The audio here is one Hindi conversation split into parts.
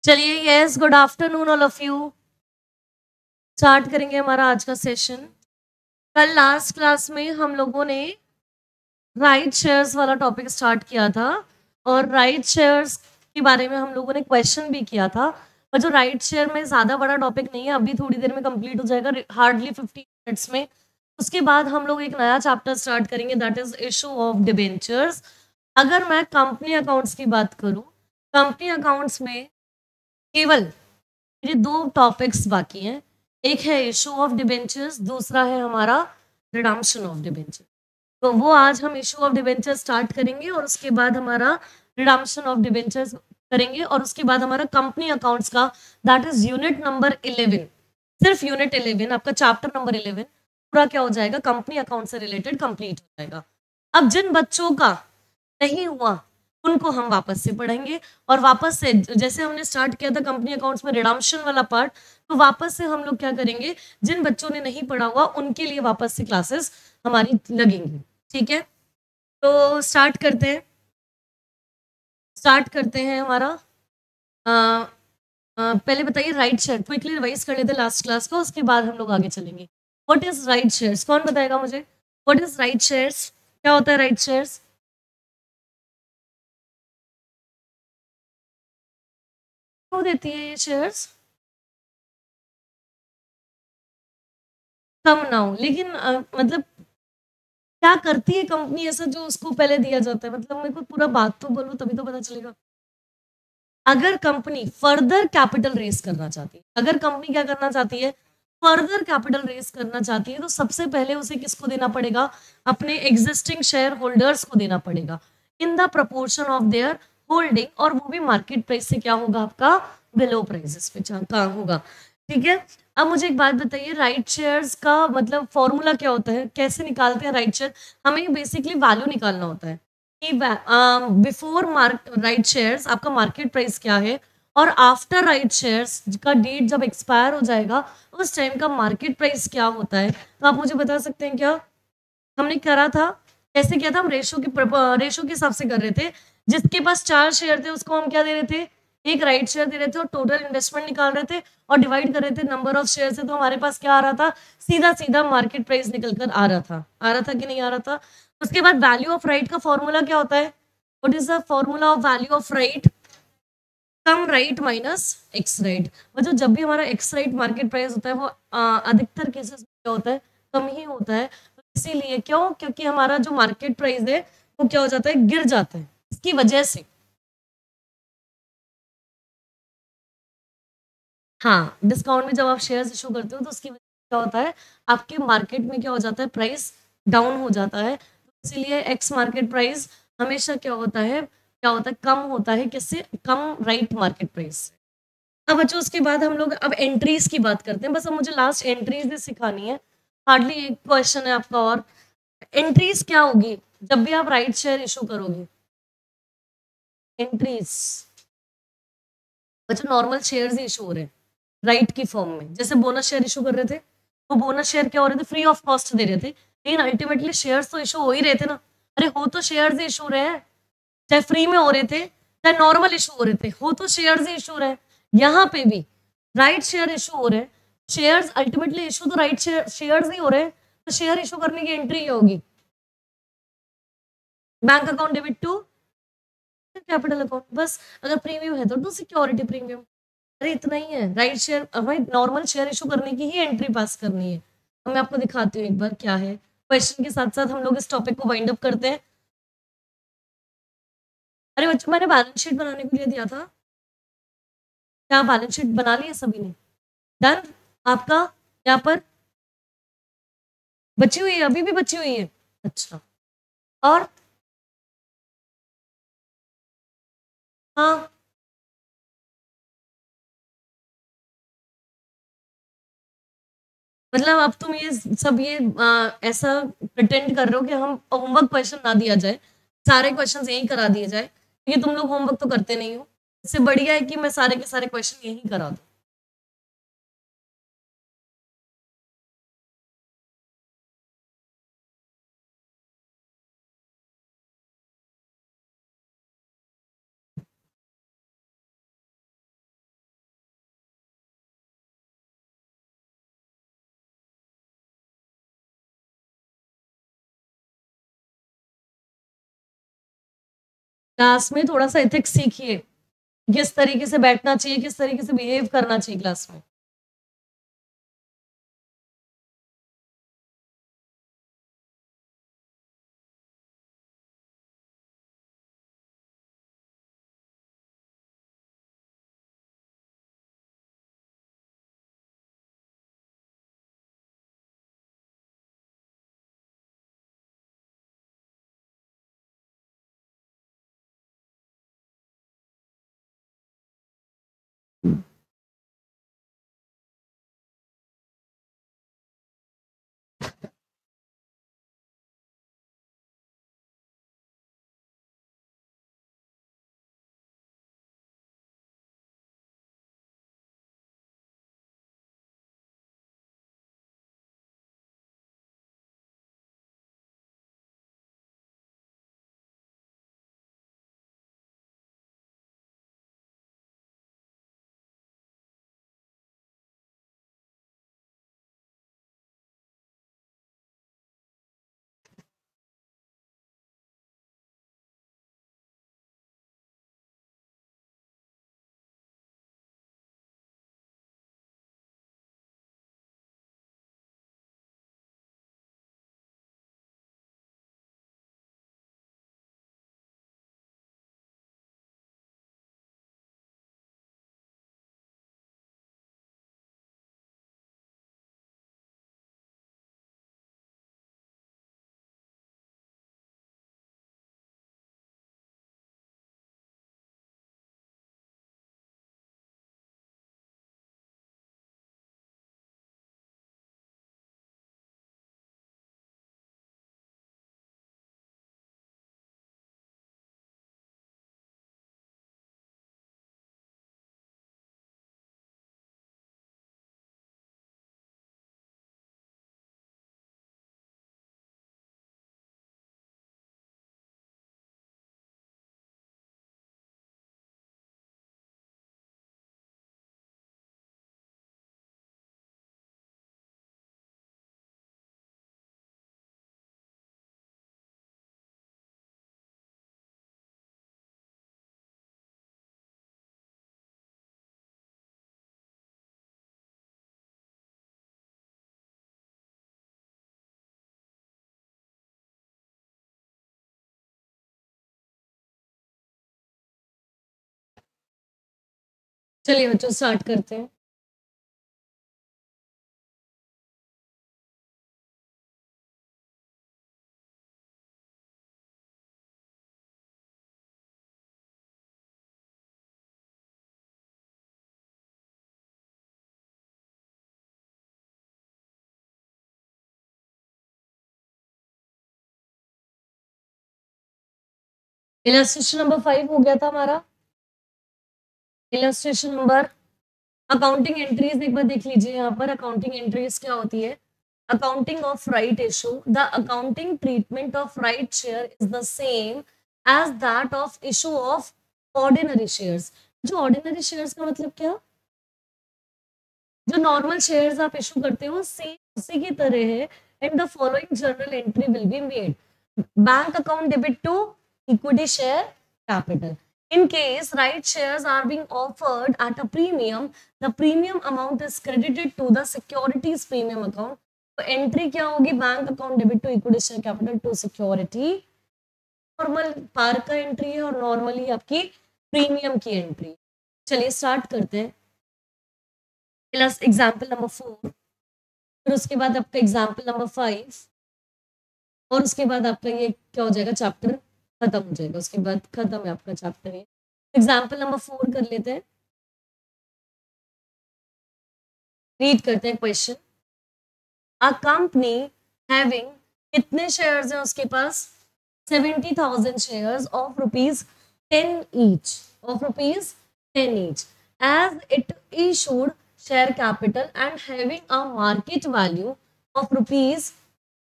चलिए, yes, good afternoon all of you. Start करेंगे हमारा आज का सेशन। कल लास्ट क्लास में हम लोगों ने राइट शेयर्स वाला टॉपिक स्टार्ट किया था और राइट शेयर्स के बारे में हम लोगों ने क्वेश्चन भी किया था। और जो राइट शेयर में ज़्यादा बड़ा टॉपिक नहीं है, अभी थोड़ी देर में कंप्लीट हो जाएगा, हार्डली 15 मिनट्स में। उसके बाद हम लोग एक नया चैप्टर स्टार्ट करेंगे, that is issue of debentures. अगर मैं कंपनी अकाउंट्स की बात करूँ, कंपनी अकाउंट्स में केवल ये दो टॉपिक्स बाकी हैं। एक है इशू ऑफ डिबेंचर्स, दूसरा है हमारा रिडम्पशन ऑफ डिबेंचर। तो वो आज हम इशू ऑफ डिबेंचर स्टार्ट करेंगे और उसके बाद हमारा रिडम्पशन ऑफ डिबेंचर्स करेंगे और उसके बाद हमारा कंपनी अकाउंट्स का, दैट इज यूनिट नंबर 11। सिर्फ यूनिट 11, आपका चैप्टर नंबर 11 पूरा क्या हो जाएगा, कंपनी अकाउंट से रिलेटेड कंप्लीट हो जाएगा। अब जिन बच्चों का नहीं हुआ उनको हम वापस से पढ़ेंगे और वापस से जैसे हमने स्टार्ट किया था कंपनी अकाउंट्स में रिडम्पशन वाला पार्ट, तो वापस से हम लोग क्या करेंगे, जिन बच्चों ने नहीं पढ़ा हुआ उनके लिए वापस से क्लासेस हमारी लगेंगी। ठीक है, तो स्टार्ट करते हैं हमारा। पहले बताइए राइट शेयर, क्विकली रिवाइज कर लेते लास्ट क्लास का, उसके बाद हम लोग आगे चलेंगे। व्हाट इज राइट शेयर्स, कौन बताएगा मुझे? व्हाट इज राइट शेयर्स, क्या होता है राइट शेयर्स? क्यों देती है ये शेयर्स? कम ना हो, लेकिन मतलब क्या करती है कंपनी ऐसा जो उसको पहले दिया जाता है? मतलब मेरे को पूरा बात तो बोलो तभी तो पता चलेगा। अगर कंपनी फर्दर कैपिटल रेस करना चाहती है, अगर कंपनी क्या करना चाहती है, फर्दर कैपिटल रेस करना चाहती है, तो सबसे पहले उसे किसको देना पड़ेगा? अपने एग्जिस्टिंग शेयर होल्डर्स को देना पड़ेगा in the proportion of their holding, और वो भी मार्केट प्राइस से क्या होगा आपका, बिलो प्राइसेस पे का होगा। ठीक है, अब मुझे एक बात बताइए, राइट शेयर्स का मतलब फॉर्मूला क्या होता है, कैसे निकालते हैं राइट शेयर? हमें बेसिकली वैल्यू निकालना होता है कि बिफोर राइट शेयर्स आपका मार्केट प्राइस क्या है, और आफ्टर राइट शेयर्स का डेट जब एक्सपायर हो जाएगा उस टाइम का मार्केट प्राइस क्या होता है। तो आप मुझे बता सकते हैं क्या हमने करा था, कैसे किया था? हम रेशो के हिसाब से कर रहे थे। जिसके पास 4 शेयर थे उसको हम क्या दे रहे थे, एक राइट शेयर दे रहे थे और टोटल इन्वेस्टमेंट निकाल रहे थे और डिवाइड कर रहे थे नंबर ऑफ शेयर से, तो हमारे पास क्या आ रहा था, सीधा सीधा मार्केट प्राइस निकल कर आ रहा था कि नहीं आ रहा था? उसके बाद वैल्यू ऑफ राइट का फॉर्मूला क्या होता है? What is the formula of value of right? Come right minus x right. मतलब जब भी हमारा एक्स राइट मार्केट प्राइस होता है वो अधिकतर केसेस में क्या होता है, कम ही होता है। तो इसीलिए क्यों, क्योंकि हमारा जो मार्केट प्राइस है वो क्या हो जाता है, गिर जाता है इसकी वजह से। हाँ, डिस्काउंट में जब आप शेयर्स इशू करते हो तो उसकी वजह से क्या होता है, आपके मार्केट में क्या हो जाता है, प्राइस डाउन हो जाता है। तो इसीलिए एक्स मार्केट प्राइस हमेशा क्या होता है, कम होता है, किससे? कम राइट मार्केट प्राइस। अब बच्चों उसके बाद हम लोग अब एंट्रीज की बात करते हैं। बस अब मुझे लास्ट एंट्रीज ही सिखानी है, हार्डली एक क्वेश्चन है आपका। और एंट्रीज क्या होगी जब भी आप राइट शेयर इशू करोगे? एंट्रीज बच्चों नॉर्मल शेयर्स ही इशू हो रहे हैं राइट की फॉर्म में। जैसे बोनस शेयर इशू कर रहे थे, वो बोनस शेयर क्या हो रहे थे, फ्री ऑफ कॉस्ट दे रहे थे, लेकिन अल्टीमेटली शेयर्स तो इशू हो ही रहे थे ना। अरे हो तो शेयर्स ही इशू रहे हैं, चाहे फ्री में हो रहे थे चाहे नॉर्मल इशू हो रहे थे, हो तो शेयर्स ही इशू रहे हैं। यहाँ पे भी राइट शेयर इशू हो रहे हैं, शेयर्स अल्टीमेटली इशू तो राइट शेयर्स ही हो रहे हैं, तो शेयर इशू करने की एंट्री क्या होगी? Bank account debit to capital account. बस अगर प्रीमियम है तो सिक्योरिटी प्रीमियम। अरे इतना ही है राइट शेयर, हमें नॉर्मल शेयर इशू करने की ही एंट्री पास करनी है। अब मैं आपको दिखाती हूँ एक बार क्या है। क्वेश्चन के साथ साथ हम लोग इस टॉपिक को वाइंड अप करते हैं। अरे बच्चों, मैंने बैलेंस शीट बनाने के लिए दिया था, क्या बैलेंस शीट बना ली है सभी ने? डन। आपका यहाँ पर बची हुई है, अभी भी बची हुई है? अच्छा। और हाँ, मतलब अब तुम ये सब ये ऐसा प्रिटेंड कर रहे हो कि हम होमवर्क क्वेश्चन ना दिया जाए, सारे क्वेश्चन यही करा दिए जाए, क्योंकि तुम लोग होमवर्क तो करते नहीं हो। इससे बढ़िया है कि मैं सारे के सारे क्वेश्चन यही करा दूं। क्लास में थोड़ा सा एथिक्स सीखिए, किस तरीके से बैठना चाहिए, किस तरीके से बिहेव करना चाहिए क्लास में। चलिए बच्चों स्टार्ट करते हैं। इलस्ट्रेशन नंबर 5 हो गया था हमारा। इलस्ट्रेशन नंबर अकाउंटिंग एंट्रीज एक बार देख लीजिए। यहाँ पर अकाउंटिंग एंट्रीज क्या होती है? Accounting of right issue, the accounting treatment of right share is the same as that of issue of ordinary shares. जो ऑर्डिनरी शेयर्स का मतलब क्या? जो नॉर्मल शेयर्स आप इशू करते हो सेम उसी की तरह है। And the following journal entry will be made. Bank account debit to equity share capital. In case right shares are being offered at a premium, the premium amount is credited to the securities premium account. तो एंट्री क्या होगी? Bank account debit to equity share capital to security. Normal पार का एंट्री है और नॉर्मली आपकी प्रीमियम की एंट्री। चलिए स्टार्ट करते हैं। प्लस एग्जाम्पल नंबर 4, फिर उसके बाद आपका एग्जाम्पल नंबर 5 और उसके बाद आपका ये क्या हो जाएगा? चैप्टर खत्म हो जाएगा। उसके बाद खत्म है आपका चैप्टर। ये एग्जाम्पल नंबर 4 कर लेते हैं। रीड करते हैं क्वेश्चन। अ कंपनी हैविंग कितने शेयर्स हैं उसके पास? 70,000 shares of rupees 10 each, of rupees 10 each, as it issued share capital and having a market value of rupees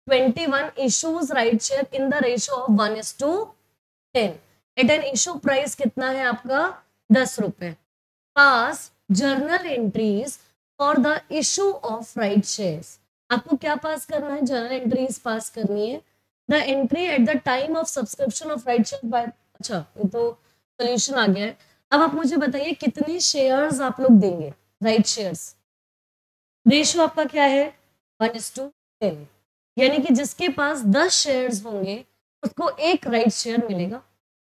21 issues right share in the ratio of 1:10 at an issue price कितना है आपका? 10 रुपए। पास journal entries for the issue of right shares. आपको क्या पास करना है? जर्नल एंट्रीज पास करनी है। The entry at the time of subscription of right share by अच्छा, ये तो सोल्यूशन आ गया है। अब आप मुझे बताइए कितने शेयर्स आप लोग देंगे, राइट शेयर्स। रेशियो आपका क्या है 1:10, यानी कि जिसके पास 10 शेयर्स होंगे उसको एक राइट शेयर मिलेगा,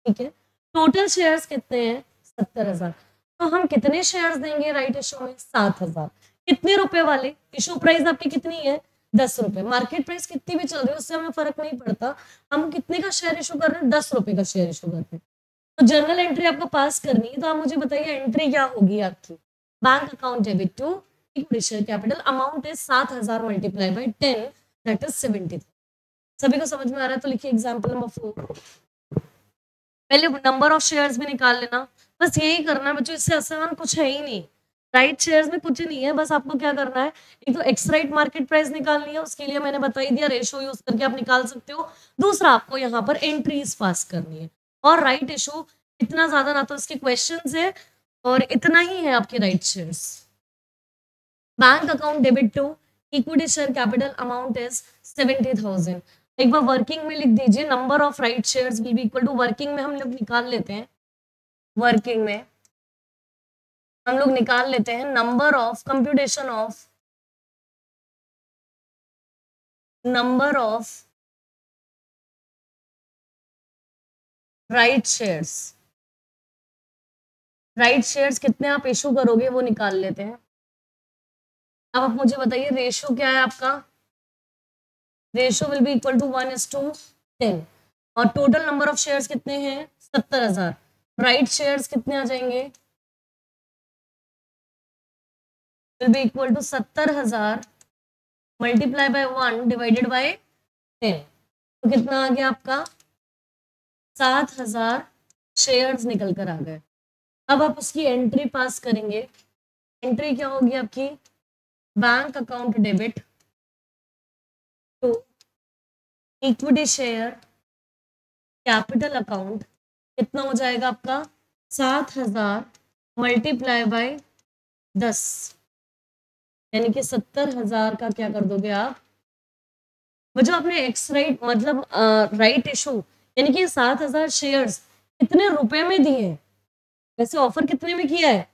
ठीक है। टोटल शेयर्स कितने हैं 70,000, तो हम कितने शेयर्स देंगे राइट इशू में 7,000। कितने रुपए वाले, इशू प्राइस आपकी कितनी है 10 रुपए, मार्केट प्राइस कितनी भी चल रही है उससे हमें फर्क नहीं पड़ता, हम कितने का शेयर इशू कर रहे हैं 10 रुपए का शेयर इशू कर रहे हैं। तो जर्नल एंट्री आपको पास करनी है, तो आप मुझे बताइए एंट्री क्या होगी आपकी, bank account debit to equity share capital, amount is 7,000 multiply by 10 that is 70। सभी को समझ में आ रहा है, तो लिखिए एग्जांपल नंबर 4। पहले नंबर ऑफ शेयर्स भी निकाल लेना, बस यही करना है बच्चों, इससे आसान कुछ है ही नहीं। राइट शेयर्स में कुछ नहीं है, बस आपको क्या करना है, एक तो एक्स राइट मार्केट प्राइस निकालनी है, उसके लिए मैंने बता ही दिया, रेशो यूज करके आप निकाल सकते हो। दूसरा आपको यहाँ पर एंट्रीज पास करनी है, और राइट इशू इतना ज्यादा ना तो इसके क्वेश्चंस है और इतना ही है आपके right shares. Bank account debit to equity share capital amount is 70,000। एक बार वर्किंग में लिख दीजिए, number of right shares will be equal to, working में हम लोग निकाल लेते हैं, वर्किंग में हम लोग निकाल लेते हैं number of, computation of number of right shares. Right shares कितने आप इशू करोगे वो निकाल लेते हैं। अब आप मुझे बताइए रेशियो क्या है आपका, ratio will be equal to 1:10, और टोटल नंबर ऑफ शेयर्स कितने हैं 70,000, राइट शेयर्स कितने आ जाएंगे, will be equal to 70,000 multiply by 1 divided by 10, तो कितना आ गया आपका 7,000 शेयर्स निकल कर आ गए। अब आप उसकी एंट्री पास करेंगे, एंट्री क्या होगी आपकी, bank account debit to equity share capital account, कितना हो जाएगा आपका 7,000 मल्टीप्लाई बाय 10, यानी कि 70,000 का क्या कर दोगे आप, वो जो आपने एक्स राइट मतलब राइट इशू, यानी कि 7,000 शेयर्स कितने रुपए में दिए, वैसे ऑफर कितने में किया है,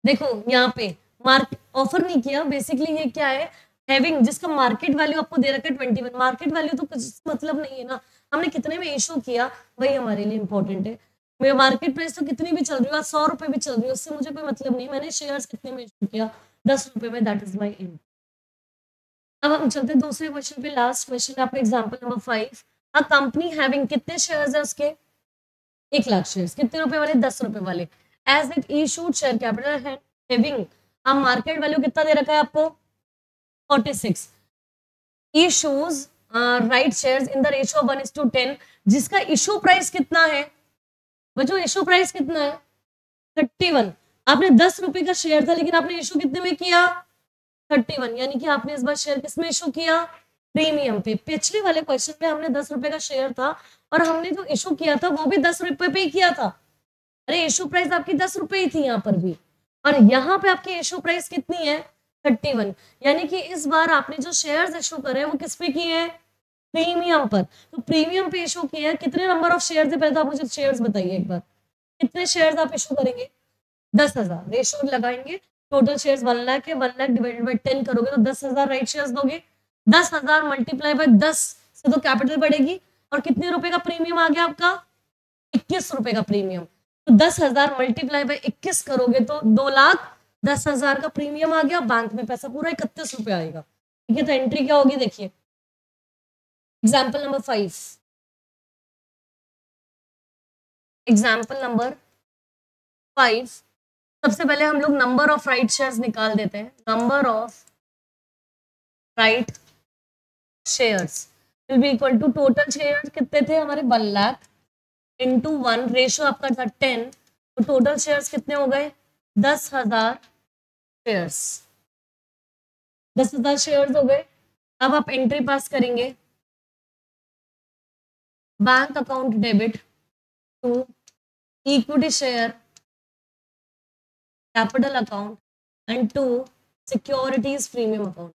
देखो यहाँ पे मार्केट ऑफर नहीं किया, बेसिकली ये क्या है, हैविंग, जिसका मार्केट वैल्यू आपको दे रखा है 21, मार्केट वैल्यू तो कुछ मतलब नहीं है ना, हमने कितने में इशू किया वही हमारे लिए इंपॉर्टेंट है। मेरे मार्केट प्राइस तो कितनी भी चल रही है, 100 रुपए भी चल रही है, उससे मुझे कोई मतलब नहीं, मैंने शेयर्स कितने में इशू किया 10 रुपए में, दैट इज माई एम। अब हम चलते हैं दूसरे क्वेश्चन पे, लास्ट क्वेश्चन आपका एग्जाम्पल नंबर 5। अ कंपनी हैविंग, कितने शेयर्स है उसके 1,00,000 शेयर्स, कितने रुपए वाले 10 रुपए वाले, as it issued share capital having, अब मार्केट वैल्यू कितना दे रखा है आपको 46, issues right shares in the ratio 1:10, जिसका इशू प्राइस कितना है, बच्चों इशू प्राइस कितना है 31, आपने 10 रुपए का शेयर था लेकिन आपने इशू कितने में किया 31, यानी कि आपने इस बार शेयर किसमें इशू किया प्रीमियम पे। पिछले वाले क्वेश्चन में हमने 10 रुपए का शेयर था और हमने जो इशू किया था वो भी 10 रुपए पे ही किया था, अरे इशू प्राइस आपकी 10 रुपए ही थी यहाँ पर भी, और यहाँ पे आपकी इशू प्राइस कितनी है 31, यानी कि इस बार आपने जो शेयर्स इशू करे हैं वो किस पे किए हैं प्रीमियम पर, तो प्रीमियम पे इशू किया है। कितने नंबर ऑफ शेयर्स है, पहले तो आप मुझे शेयर्स बताइए एक बार, कितने शेयर्स आप इशू करेंगे 10,000, रेशियो लगाएंगे, टोटल शेयर्स 1 लाख है, 1 लाख डिवाइडेड बाय 10 करोगे तो 10,000 राइट शेयर्स दोगे, 10,000 मल्टीप्लाई बाय 10 से तो कैपिटल बढ़ेगी, और कितने रुपए का प्रीमियम आ गया आपका 21 रुपए का प्रीमियम, तो 10,000 मल्टीप्लाई बाय 21 करोगे तो 2,10,000 का प्रीमियम आ गया, बैंक में पैसा पूरा 31 रुपए आएगा, ठीक है। तो एंट्री क्या होगी देखिए, एग्जाम्पल नंबर 5, एग्जाम्पल नंबर 5, सबसे पहले हम लोग नंबर ऑफ राइट शेयर्स निकाल देते हैं, number of right shares will be equal to, total shares कितने थे हमारे 1 लाख इंटू 1, रेशियो आपका था 10, तो टोटल शेयर्स कितने हो गए 10,000 शेयर्स, 10,000 शेयर्स हो गए। अब आप एंट्री पास करेंगे, bank account debit to equity share capital account and to securities premium account,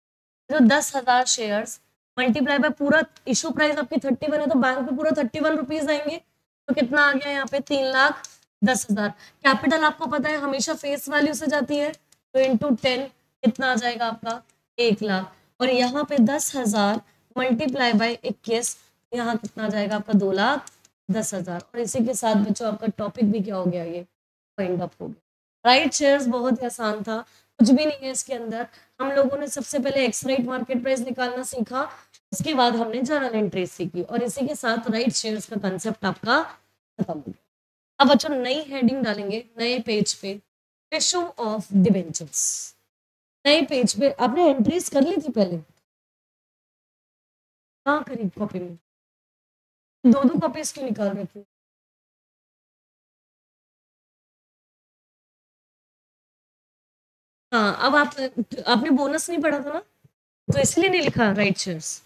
जो 10,000 शेयर्स मल्टीप्लाई बाय पूरा इशू प्राइस आपकी 31 है तो बैंक पे पूरा 31 रुपीज आएंगे, तो कितना आ गया यहाँ पे 3,10,000। कैपिटल आपको पता है हमेशा फेस वैल्यू से जाती है, तो इंटू 10 कितना आ जाएगा आपका 1,00,000। और यहाँ पे 10,000 मल्टीप्लाई बाय 21, यहाँ कितना आ जाएगा आपका 2,10,000। और इसी के साथ बच्चों आपका टॉपिक भी क्या हो गया, ये वाइंड अप हो गया। राइट शेयर्स बहुत ही आसान था, कुछ भी नहीं है इसके अंदर। हम लोगों ने सबसे पहले एक्स राइट मार्केट प्राइस निकालना सीखा, उसके बाद हमने जर्नल एंट्री सीखी, और इसी के साथ राइट शेयर्स का कंसेप्ट आपका खत्म हो गया। अब बच्चों नई हेडिंग डालेंगे नए पेज पे, इशू ऑफ डिबेंचर्स। नए पेज पे आपने एंट्रीज कर ली थी पहले, हाँ करी कॉपी में, दो दो कॉपीज क्यों निकाल रहे थे? हाँ अब आपने बोनस नहीं पढ़ा था ना, तो इसलिए नहीं लिखा राइट शेयर्स।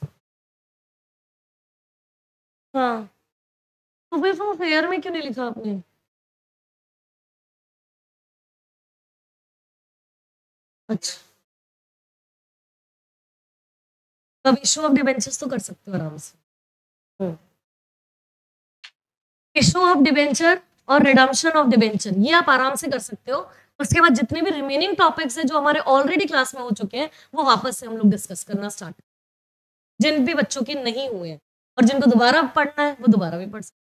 हाँ तो फिर वो फेयर में क्यों नहीं लिखा आपने? अच्छा, अब इशू ऑफ डिबेंचर्स तो कर सकते हो आराम से। इशू ऑफ डिबेंचर और रिडम्पशन ऑफ डिबेंचर ये आप आराम से कर सकते हो। उसके बाद जितने भी रिमेनिंग टॉपिक्स हैं जो हमारे ऑलरेडी क्लास में हो चुके हैं, वो वापस से हम लोग डिस्कस करना स्टार्ट, जिन भी बच्चों के नहीं हुए हैं और जिनको दोबारा पढ़ना है वो दोबारा भी पढ़ सकते।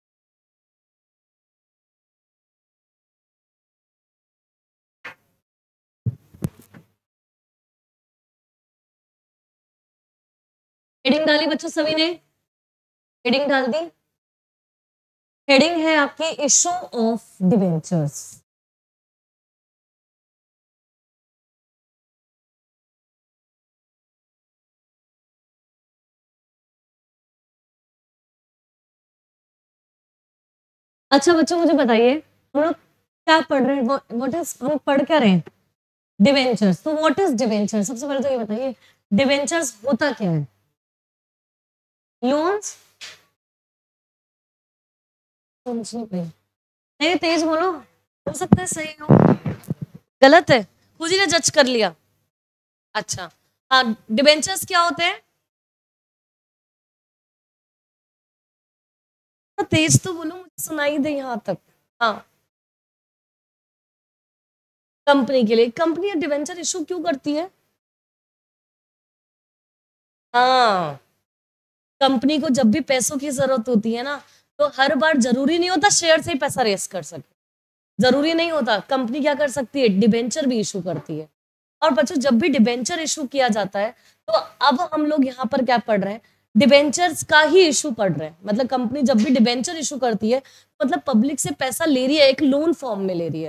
हेडिंग डाली बच्चों सभी ने? हेडिंग डाल दी? हेडिंग है आपकी इशू ऑफ डिबेंचर्स। अच्छा बच्चों मुझे बताइए हम लोग क्या पढ़ रहे हैं, व्हाट इज, हम पढ़ क्या रहे हैं? डिबेंचर्स। तो व्हाट इज डिबेंचर? सबसे पहले तो ये बताइए डिबेंचर्स होता क्या है? लोन्स, समझ नहीं पाई, तेज बोलो, हो सकता है सही हो, गलत है, खुद ही ने जज कर लिया। अच्छा हाँ, डिबेंचर्स क्या होते हैं? तो तेज तो बोलो, मुझे सुनाई दे यहाँ तक। हाँ, कंपनी के लिए, कंपनी डिबेंचर इशू क्यों करती है? हाँ, कंपनी को जब भी पैसों की जरूरत होती है ना, तो हर बार जरूरी नहीं होता शेयर से ही पैसा रेस कर सके, जरूरी नहीं होता। कंपनी क्या कर सकती है, डिबेंचर भी इशू करती है। और बच्चों जब भी डिबेंचर इशू किया जाता है, तो अब हम लोग यहाँ पर क्या पढ़ रहे हैं, डिबेंचर्स का ही इशू पढ़ रहे हैं। मतलब कंपनी जब भी डिबेंचर इशू करती है, मतलब पब्लिक से पैसा ले रही है, एक लोन फॉर्म में ले रही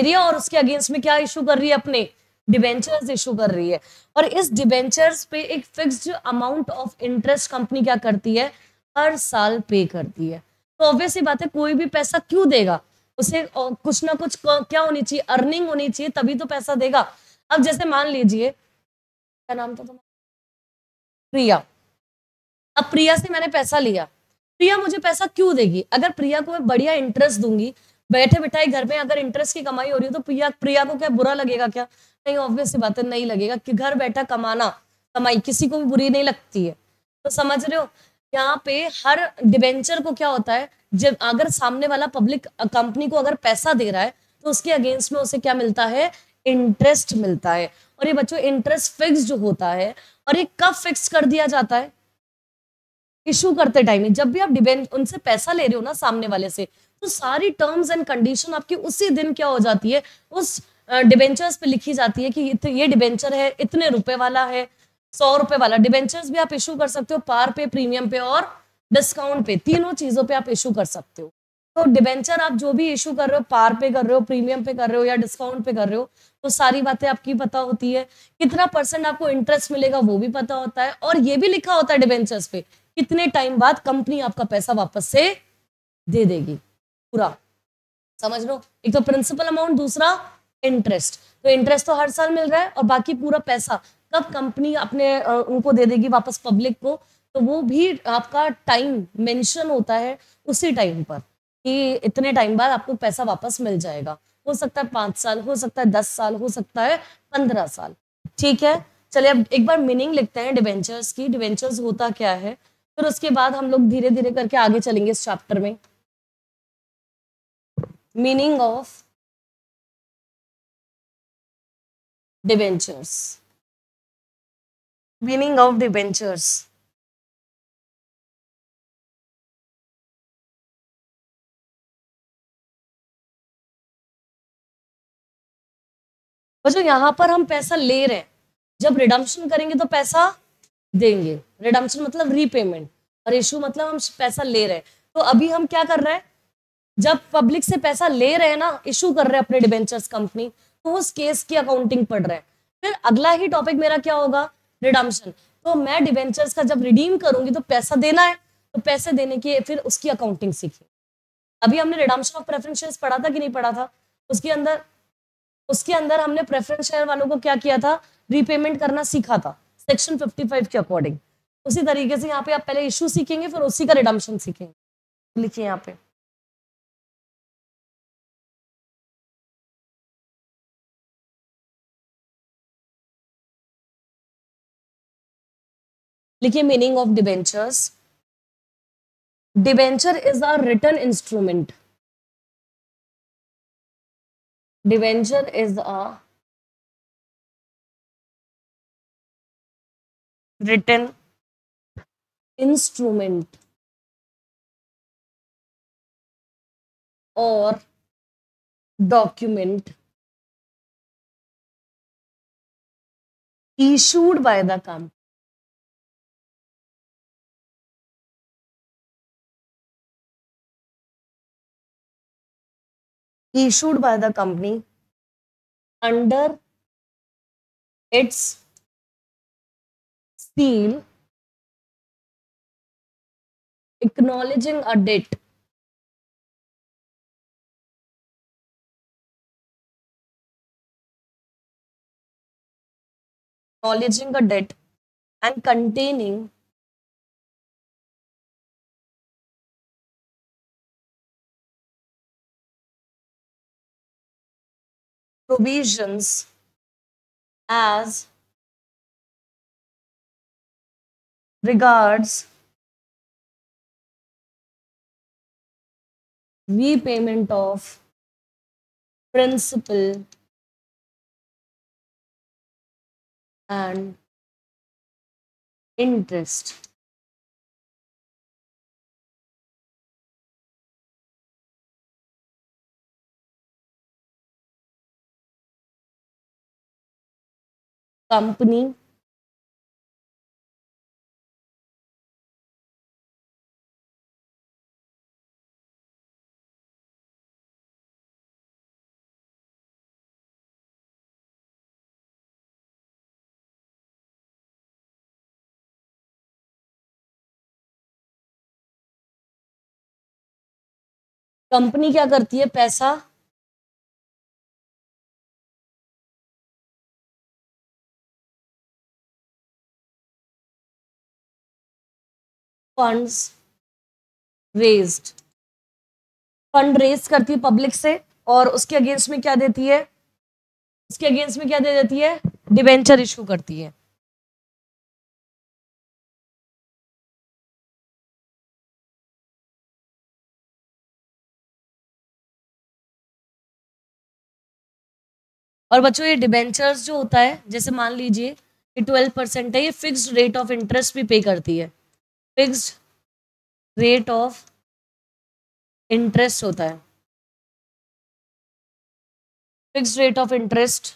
है और उसके अगेंस्ट में क्या इशू कर रही है, अपने डिबेंचर्स इशू कर रही है। और इस डिबेंचर्स पे एक fixed amount of interest company क्या करती है, हर साल पे करती है। तो ऑब्वियसली बात है, कोई भी पैसा क्यों देगा, उसे कुछ ना कुछ क्या होनी चाहिए, अर्निंग होनी चाहिए, तभी तो पैसा देगा। अब जैसे मान लीजिए, क्या नाम था तुम्हारा, प्रिया। अब प्रिया से मैंने पैसा लिया, प्रिया मुझे पैसा क्यों देगी? अगर प्रिया को मैं बढ़िया इंटरेस्ट दूंगी, बैठे बिठाए घर में अगर इंटरेस्ट की कमाई हो रही है, तो प्रिया को क्या बुरा लगेगा क्या? नहीं, ऑब्वियस सी बात है, नहीं लगेगा कि घर बैठा कमाई किसी को भी बुरी नहीं लगती है। तो समझ रहे हो, यहाँ पे हर डिबेंचर को क्या होता है, जब अगर सामने वाला पब्लिक कंपनी को अगर पैसा दे रहा है, तो उसके अगेंस्ट में उसे क्या मिलता है, इंटरेस्ट मिलता है। और ये बच्चों इंटरेस्ट फिक्स जो होता है, और ये कब फिक्स कर दिया जाता है, इशू करते टाइम। जब भी आप उनसे पैसा ले रहे हो ना सामने वाले से, तो सारी टर्म्स एंड कंडीशन आपकी उसी दिन क्या हो जाती है, उस डिबेंचर्स पे लिखी जाती है कि ये डिबेंचर है, इतने रुपए वाला है, 100 रुपए वाला। डिबेंचर्स भी आप इशू कर सकते हो पार पे, प्रीमियम पे और डिस्काउंट पे, तीनों चीजों पे आप इशू कर सकते हो। तो डिबेंचर आप जो भी इशू कर रहे हो, पार पे कर रहे हो, प्रीमियम पे कर रहे हो या डिस्काउंट पे कर रहे हो, तो सारी बातें आपकी पता होती है। कितना परसेंट आपको इंटरेस्ट मिलेगा वो भी पता होता है, और ये भी लिखा होता है डिबेंचर्स पे कितने टाइम बाद कंपनी आपका पैसा वापस से दे देगी पूरा। समझ लो, एक तो प्रिंसिपल अमाउंट, दूसरा इंटरेस्ट। तो इंटरेस्ट तो हर साल मिल रहा है, और बाकी पूरा पैसा कब कंपनी अपने उनको दे देगी वापस पब्लिक को, तो वो भी आपका टाइम मेंशन होता है उसी टाइम पर कि इतने टाइम बाद आपको पैसा वापस मिल जाएगा। हो सकता है 5 साल, हो सकता है 10 साल, हो सकता है 15 साल। ठीक है, चलिए अब एक बार मीनिंग लिखते हैं डिबेंचर्स की, डिबेंचर्स होता क्या है, फिर उसके बाद हम लोग धीरे धीरे करके आगे चलेंगे इस चैप्टर में। Meaning of debentures, meaning of debentures. जो यहाँ पर हम पैसा ले रहे हैं, जब रिडम्पशन करेंगे तो पैसा देंगे। रिडम्पशन मतलब रीपेमेंट, और इशू मतलब हम पैसा ले रहे हैं। तो अभी हम क्या कर रहे हैं, जब पब्लिक से पैसा ले रहे हैं ना, इशू कर रहे हैं अपने डिबेंचर्स कंपनी, तो उस केस की अकाउंटिंग पढ़ रहे हैं। फिर अगला ही टॉपिक मेरा क्या होगा, रिडम्पशन। तो मैं डिबेंचर्स का जब रिडीम करूंगी तो पैसा देना है, तो पैसे देने की फिर उसकी अकाउंटिंग सीखी। अभी हमने रिडम्पशन ऑफ प्रेफरेंस शेयर्स पढ़ा था कि नहीं पढ़ा था? उसके अंदर हमने प्रेफरेंस शेयर वालों को क्या किया था, रीपेमेंट करना सीखा था सेक्शन 55 के अकॉर्डिंग। उसी तरीके से यहाँ पे आप पहले इशू सीखेंगे, फिर उसी का रिडम्पशन सीखेंगे। लिखिए यहाँ पे, लिखिए meaning of debentures. Debenture is a written instrument. Debenture is a written instrument और document issued by the company issued by the company under its seal acknowledging a debt and containing provisions as regards repayment of principal and interest. Company company क्या करती है, पैसा फंड्स रेज्ड, फंड रेज करती है पब्लिक से, और उसके अगेंस्ट में क्या देती है, उसके अगेंस्ट में क्या दे देती है, डिबेंचर इशू करती है। और बच्चों ये डिबेंचर्स जो होता है, जैसे मान लीजिए कि 12% है, ये फिक्स्ड रेट ऑफ इंटरेस्ट भी पे करती है। फिक्स्ड रेट ऑफ इंटरेस्ट होता है, फिक्स्ड रेट ऑफ इंटरेस्ट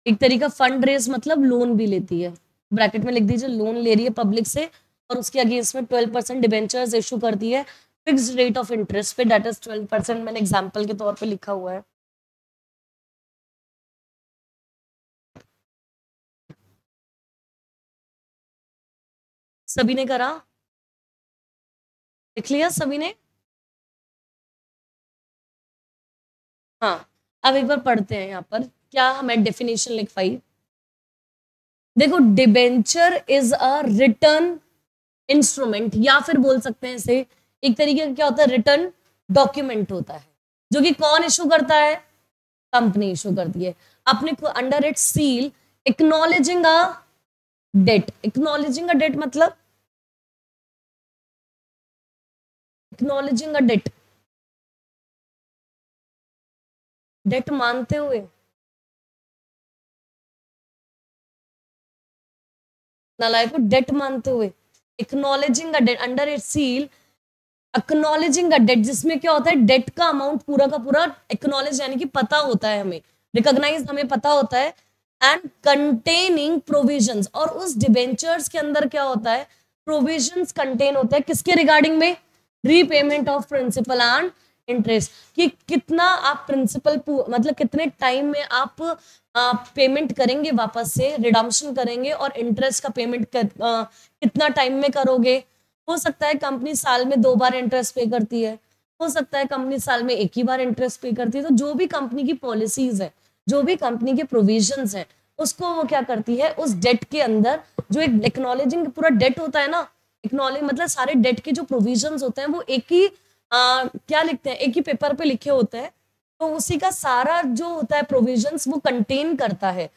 एक तरीका फंड रेज मतलब लोन भी लेती है, ब्रैकेट में लिख दीजिए, लोन ले रही है पब्लिक से और उसके अगेंस्ट में 12% डिबेंचर्स इशू करती है फिक्स्ड रेट ऑफ इंटरेस्ट पे, दैट इज 12%। मैंने एग्जांपल के तौर पे लिखा हुआ है। सभी ने करा, लिख लिया सभी ने? हाँ, अब एक बार पढ़ते हैं यहाँ पर क्या हमें डेफिनेशन लिखवाई। देखो, debenture is a return instrument, या फिर बोल सकते हैं इसे एक तरीके का क्या होता है, रिटर्न डॉक्यूमेंट होता है, जो कि कौन इशू करता है, कंपनी इशू करती है। अपने को under it seal acknowledging a debt. Acknowledging a debt मतलब एक्नॉलेजिंग अ डेट, डेट मानते हुए, नालायको डेट मानते हुए, acknowledging a debt under it seal, acknowledging a debt जिसमें क्या होता है डेट का अमाउंट पूरा का पूरा एक्नॉलेज यानी कि पता होता है हमें, रिकॉग्नाइज हमें पता होता है, एंड कंटेनिंग प्रोविजंस, और उस डिबेंचर्स के अंदर क्या होता है प्रोविजंस कंटेन होता है किसके रिगार्डिंग में, repayment of principal and interest, कि कितना आप प्रिंसिपल मतलब कितने टाइम में आप पेमेंट करेंगे वापस से, रिडम्पशन करेंगे, और इंटरेस्ट का पेमेंट कितना टाइम में करोगे। हो सकता है कंपनी साल में 2 बार इंटरेस्ट पे करती है, हो सकता है कंपनी साल में 1 ही बार इंटरेस्ट पे करती है। तो जो भी कंपनी की पॉलिसीज है, जो भी कंपनी के प्रोविजंस है, उसको वो क्या करती है उस डेट के अंदर, जो एक एक्नॉलेजिंग पूरा डेट होता है ना, एक्नॉलेज मतलब सारे डेट के जो प्रोविजंस होते हैं वो एक ही क्या लिखते हैं, एक ही पेपर पे लिखे होते हैं, तो उसी का सारा जो होता है प्रोविजंस वो कंटेन करता है।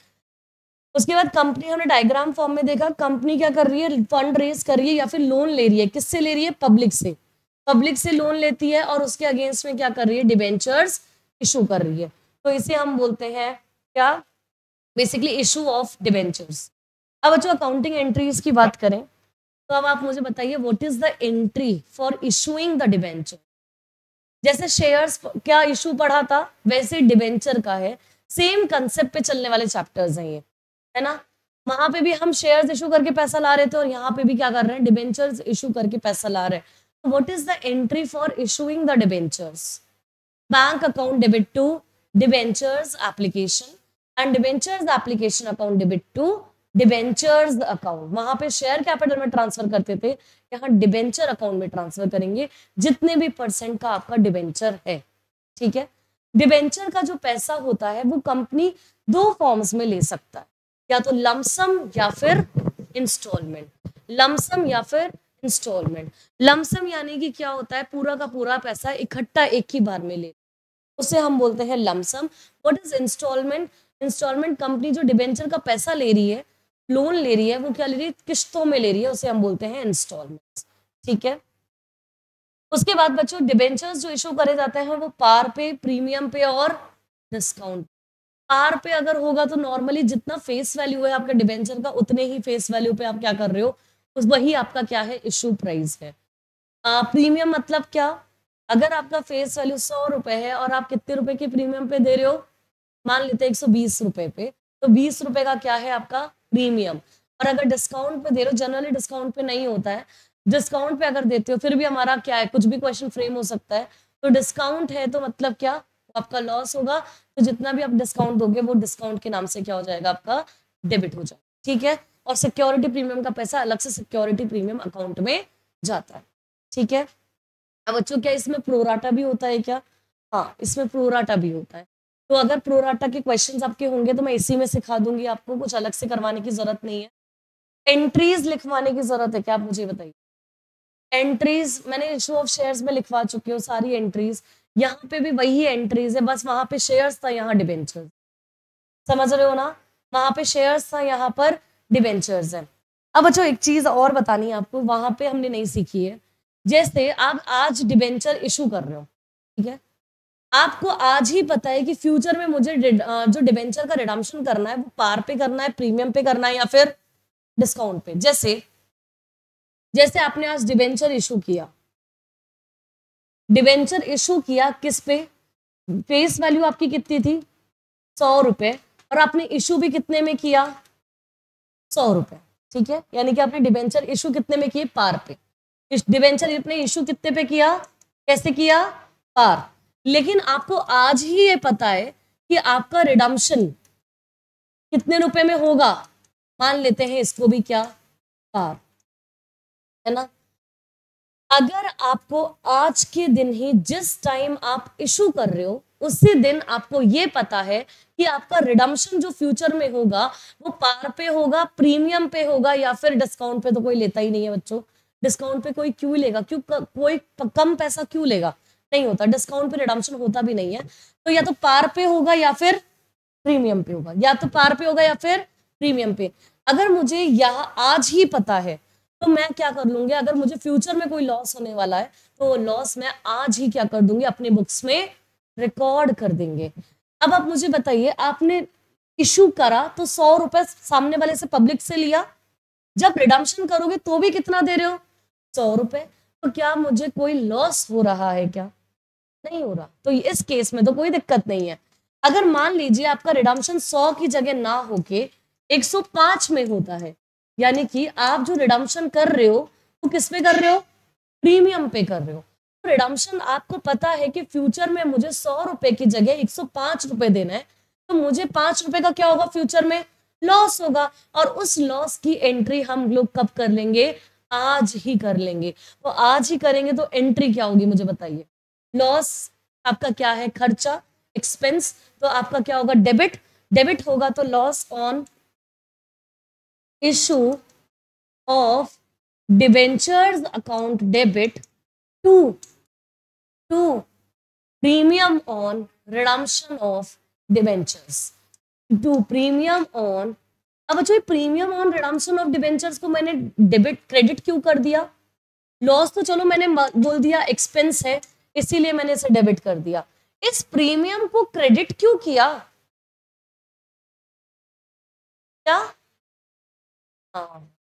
उसके बाद कंपनी, हमने डायग्राम फॉर्म में देखा, कंपनी क्या कर रही है, फंड रेज कर रही है या फिर लोन ले रही है, किससे ले रही है, पब्लिक से, पब्लिक से लोन लेती है और उसके अगेंस्ट में क्या कर रही है, डिबेंचर्स इशू कर रही है। तो इसे हम बोलते हैं क्या, बेसिकली इशू ऑफ डिबेंचर्स। अब बच्चों अकाउंटिंग एंट्रीज की बात करें, तो अब आप मुझे बताइए what is the entry for issuing the debenture. जैसे शेयर्स क्या इशू पढ़ा था, वैसे डिबेंचर का है, सेम कंसेप्ट पे चलने वाले चैप्टर्स हैं ये, है ना। वहां पे भी हम शेयर्स इशू करके पैसा ला रहे थे और यहाँ पे भी क्या कर रहे हैं, डिबेंचर्स इशू करके पैसा ला रहे हैं। What is the entry for issuing the debentures, bank account debit to debentures application, and debentures application account debit to debentures account. वहां पे शेयर कैपिटल में ट्रांसफर करते थे, यहाँ डिबेंचर अकाउंट में ट्रांसफर करेंगे जितने भी परसेंट का आपका डिबेंचर है, ठीक है। डिबेंचर का जो पैसा होता है वो कंपनी 2 फॉर्म्स में ले सकता है, या तो लमसम या फिर इंस्टॉलमेंट, लमसम या फिर इंस्टॉलमेंट। लमसम यानी कि क्या होता है, पूरा का पूरा पैसा इकट्ठा एक ही बार में ले, उसे हम बोलते हैं lump sum. What is instalment, instalment company जो डिबेंचर का पैसा ले रही है, लोन ले रही है, वो क्या ले रही है, किश्तों में ले रही है, उसे हम बोलते हैं इंस्टॉलमेंट, ठीक है। उसके बाद बच्चों डिबेंचर्स जो इशू करे जाते हैं वो पार पे, प्रीमियम पे और डिस्काउंट। पार पे अगर होगा तो नॉर्मली जितना फेस वैल्यू है आपका डिबेंचर का, उतने ही फेस वैल्यू पे आप क्या कर रहे हो, उस वही आपका क्या है, इशू प्राइस है। प्रीमियम मतलब क्या, अगर आपका फेस वैल्यू 100 रुपए है और आप कितने रुपए के प्रीमियम पे दे रहे हो, मान लेते हैं 120 रुपए पे, तो 20 रुपए का क्या है आपका प्रीमियम। और अगर डिस्काउंट पे दे रहे हो, जनरली डिस्काउंट पे नहीं होता है, डिस्काउंट पे अगर देते हो फिर भी हमारा क्या है, कुछ भी क्वेश्चन फ्रेम हो सकता है, तो डिस्काउंट है तो मतलब क्या, आपका लॉस होगा, तो जितना भी आप डिस्काउंट दोगे वो डिस्काउंट के नाम से क्या हो जाएगा, आपका डेबिट हो जाएगा, ठीक है। और सिक्योरिटी प्रीमियम का पैसा अलग से सिक्योरिटी प्रीमियम अकाउंट में जाता है, ठीक है। अब बच्चों क्या इसमें प्रोराटा भी होता है क्या, हाँ इसमें प्रोराटा भी होता है। तो अगर प्रोराटा के क्वेश्चंस आपके होंगे तो मैं इसी में सिखा दूंगी आपको, कुछ अलग से करवाने की जरूरत नहीं है। एंट्रीज लिखवाने की जरूरत है क्या, आप मुझे बताइए। एंट्रीज मैंने इशू ऑफ शेयर्स में लिखवा चुकी हूँ सारी एंट्रीज, यहाँ पे भी वही एंट्रीज है, बस वहां पे शेयर्स था, यहाँ डिबेंचर्स, समझ रहे हो ना, वहां पे शेयर्स था, यहाँ पर डिबेंचर्स है। अब बच्चों एक चीज और बतानी है आपको, वहां पे हमने नहीं सीखी है। जैसे आप आज डिबेंचर इशू कर रहे हो, ठीक है, आपको आज ही पता है कि फ्यूचर में मुझे जो डिबेंचर का रिडम्पशन करना है वो पार पे करना है, प्रीमियम पे करना है या फिर डिस्काउंट पे। जैसे जैसे आपने आज डिबेंचर इशू किया, डिबेंचर इशू किया किस पे, फेस वैल्यू आपकी कितनी थी, 100 रुपए, और आपने इशू भी कितने में किया, 100 रुपए, ठीक है। यानी कि आपने डिबेंचर इशू कितने में किए, पार पे। डिबेंचर आपने इशू कितने पे किया, कैसे किया, पार। लेकिन आपको आज ही ये पता है कि आपका रिडम्पशन कितने रुपए में होगा, मान लेते हैं इसको भी क्या, पार, है ना। अगर आपको आज के दिन ही जिस टाइम आप इशू कर रहे हो उसी दिन आपको ये पता है कि आपका रिडम्पशन जो फ्यूचर में होगा वो पार पे होगा, प्रीमियम पे होगा या फिर डिस्काउंट पे, तो कोई लेता ही नहीं है बच्चों। डिस्काउंट पे कोई क्यों लेगा, क्यों कोई कम पैसा क्यों लेगा, नहीं होता, डिस्काउंट पे रिडम्पशन होता भी नहीं है। तो या तो पार पे होगा या फिर प्रीमियम पे होगा, या तो पार पे होगा या फिर प्रीमियम पे। अगर मुझे यहाँ आज ही पता है तो मैं क्या कर लूंगी, अगर मुझे फ्यूचर में कोई लॉस होने वाला है तो लॉस मैं आज ही क्या कर दूंगी, अपने बुक्स में रिकॉर्ड कर देंगे। अब आप मुझे बताइए, आपने इशू करा तो 100 रुपए सामने वाले से, पब्लिक से लिया, जब रिडम्पशन करोगे तो भी कितना दे रहे हो, 100 रुपए। तो क्या मुझे कोई लॉस हो रहा है क्या, नहीं हो रहा। तो इस केस में तो कोई दिक्कत नहीं है। अगर मान लीजिए आपका रिडम्पशन 100 की जगह ना होके 105 में होता है, यानी कि आप जो रिडम्पशन कर रहे हो वो किस पे कर रहे हो, प्रीमियम पे कर रहे हो। तो रिडम्पशन आपको पता है कि फ्यूचर में मुझे 100 रुपए की जगह 105 रुपए देना है, तो मुझे 5 रुपए का क्या होगा, फ्यूचर में लॉस होगा। और उस लॉस की एंट्री हम लोग कब कर लेंगे, आज ही कर लेंगे। तो आज ही करेंगे तो एंट्री क्या होगी मुझे बताइए। लॉस आपका क्या है, खर्चा, एक्सपेंस, तो आपका क्या होगा, डेबिट। डेबिट होगा तो loss on issue of debentures account debit to premium on redemption of debentures to premium on. अब बच्चों premium on redemption of debentures को मैंने डेबिट क्रेडिट क्यों कर दिया, लॉस तो चलो मैंने बोल दिया एक्सपेंस है, इसीलिए मैंने इसे डेबिट कर दिया। इस प्रीमियम को क्रेडिट क्यों किया, क्या, हाँ